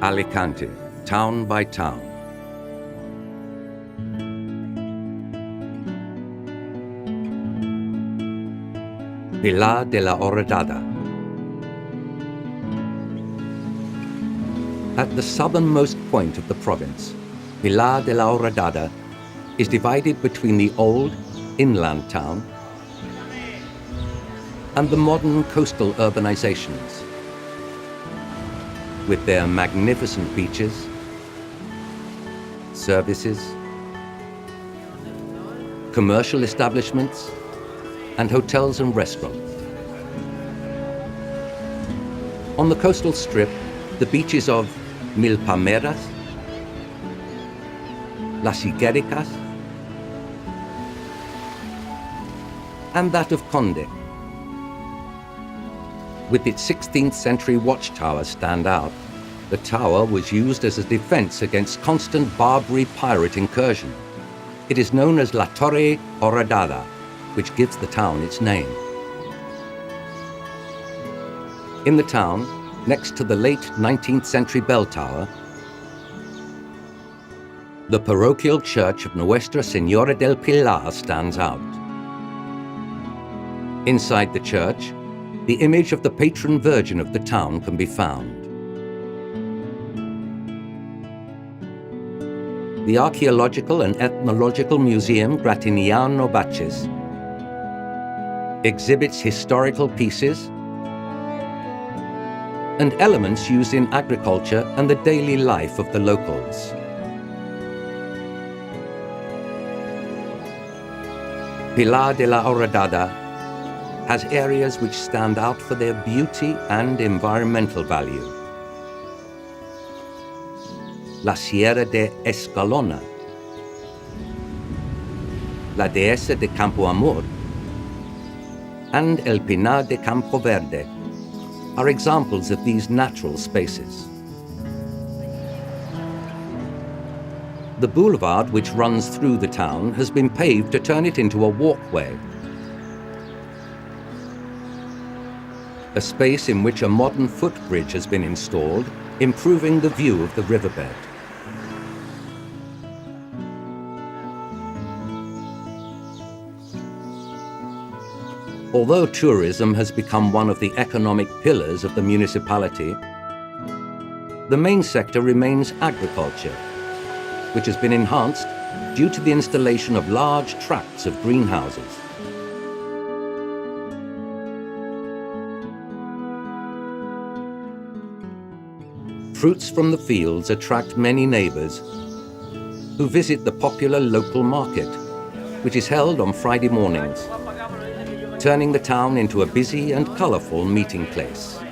Alicante, town by town. Pilar de la Horadada. At the southernmost point of the province, Pilar de la Horadada is divided between the old inland town and the modern coastal urbanizations, with their magnificent beaches, services, commercial establishments, and hotels and restaurants. On the coastal strip, the beaches of Mil Palmeras, Las Higuericas, and that of Conde, with its 16th century watchtower stand out. The tower was used as a defense against constant Barbary pirate incursion. It is known as La Torre Horadada, which gives the town its name. In the town, next to the late 19th century bell tower, the parochial church of Nuestra Señora del Pilar stands out. Inside the church, the image of the patron virgin of the town can be found. The Archaeological and Ethnological Museum Gratiniano Baches exhibits historical pieces and elements used in agriculture and the daily life of the locals. Pilar de la Horadada has areas which stand out for their beauty and environmental value. La Sierra de Escalona, la Dehesa de Campo Amor, and El Pinar de Campo Verde are examples of these natural spaces. The boulevard which runs through the town has been paved to turn it into a walkway, a space in which a modern footbridge has been installed, improving the view of the riverbed. Although tourism has become one of the economic pillars of the municipality, the main sector remains agriculture, which has been enhanced due to the installation of large tracts of greenhouses. Fruits from the fields attract many neighbors who visit the popular local market, which is held on Friday mornings, turning the town into a busy and colorful meeting place.